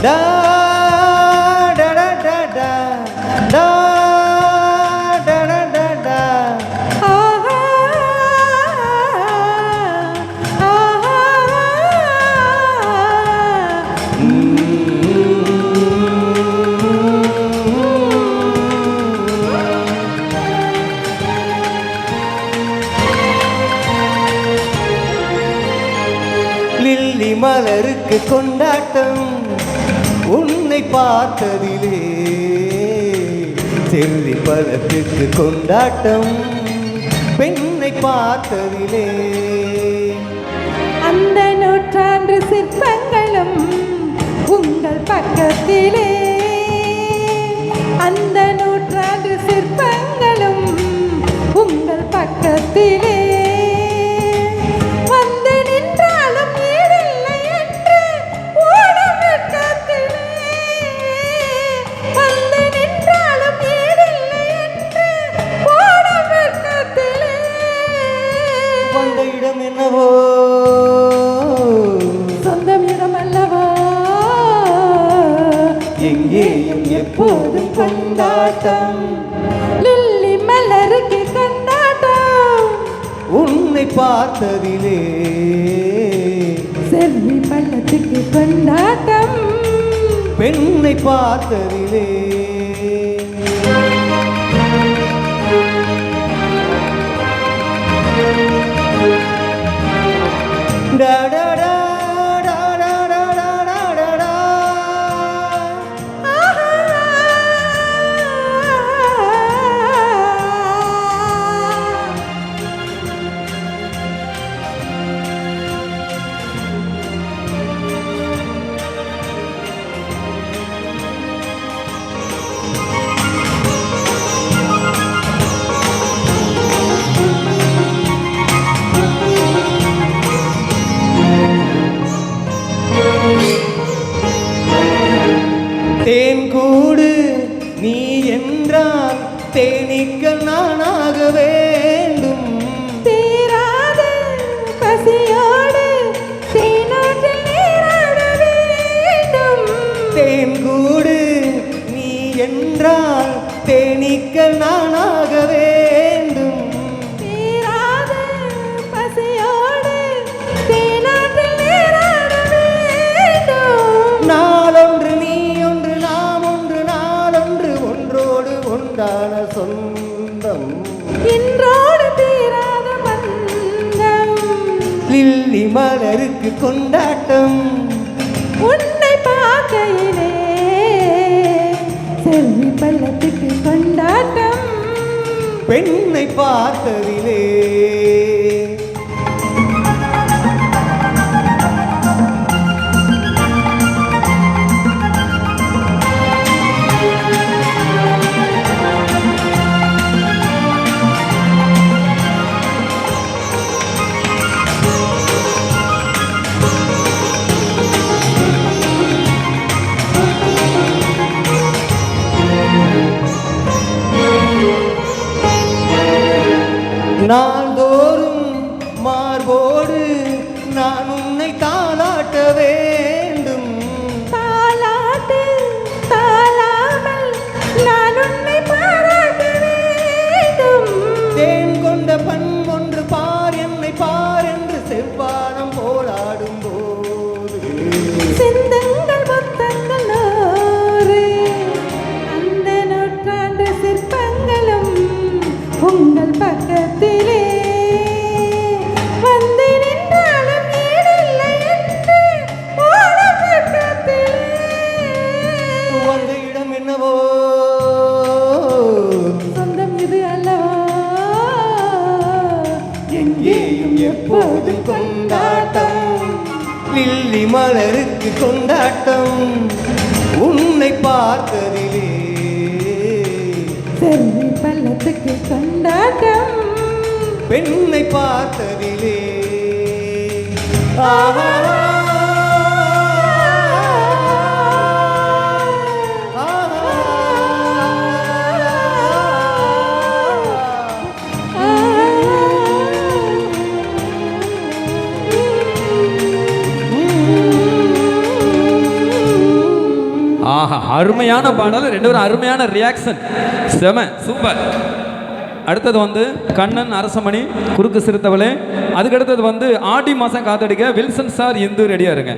டா டா டா டா டா டா டா டா டா டா. ஆஹா ஆஹா. லில்லி மலருக்கு கொண்டாட்டம் உன்னை பார்த்ததிலே, செர்ரி பழத்துக்கு கொண்டாட்டம் பெண்ணை பார்த்ததிலே. அந்த நூற்றாண்டு சிற்பங்களும் உங்கள் பக்கத்திலே, அந்த நூற்றாண்டு சிற்பங்களும் உங்கள் பக்கத்திலே. வந்து நின்றாலும் ஈடில்லை என்று ஓடும் வெட்கத்திலே, வந்து நின்றாலும் ஈடில்லை என்று ஓடும் வெட்கத்திலே. வந்த இடம் என்னவோ சொந்தம் இடம் அல்லவா, எங்கேயும் எப்போதும் கொண்டாட்டம். லில்லி மலருக்கு கொண்டாட்டம் உன்னை பார்த்ததிலே, செல்வி பள்ளத்துக்கு கொண்டாட்டம் பெண்ணை பார்த்ததிலே. டா டா டா டா டா டா டா டா டா. தேன் கூடு நீ என்றால் தேனீக்கள் நானாக வேண்டும். தீராத பசியோடு தேனாற்றில் நீராட வேண்டும். தேன் கூடு நீ என்றால் தேனீக்கள் நானாக வேண்டும். தீராத பசியோடு தேனாற்றில் நீராட வேண்டும். நாளொன்று நீ ஒன்று நாம் ஒன்று நாளொன்று ஒன்றோடு ஒன்றான சொந்தம். இன்றோடு தீராத பந்தம். லில்லி மலருக்கு கொண்டாட்டம் உன்னை பார்க்கையிலே, செல்வி பள்ளத்துக்கு கொண்டாட்டம் பெண்ணை பார்த்ததிலே. நாள்தோறும் மார்போடு நான் உன்னை தாளாட்ட வேண்டும். தாலாட்டு தாளாமல் நான் உன்னை பாராட்ட வேண்டும். தேன் கொண்ட பண் ஒன்று பார் என்னை பார் என்று செவ்வானம் போராடும் போது, சிந்தங்கள் மொத்தங்கள் நூறு, அந்த நூற்றாண்டு சிற்பங்களும் உங்கள் பக்கத்திலே. வந்து நின்றாலும் ஈடில்லை என்று ஓடும் வெட்கத்திலே. வந்த இடம் என்னவோ சொந்தம் இது அல்லவா, எங்கேயும் எப்போதும் கொண்டாட்டம். லில்லி மலருக்கு கொண்டாட்டம் உன்னை பார்த்ததிலே, செல்வி பள்ளத்துக்கு கொண்டாட்டம் பெண்ணை பார்த்ததிலே. ஆஹா அருமையான பாடல், ரெண்டு பேரும் அருமையான ரியாக்ஷன், செம சூப்பர். அடுத்தது வந்து கண்ணன் அரசமணி குறுக்கு சிறுத்தவளே. அதுக்கு அடுத்தது வந்து ஆடி மாதம் காத்தடிக்க வில்சன் சார் இந்து ரெடியாக இருங்க.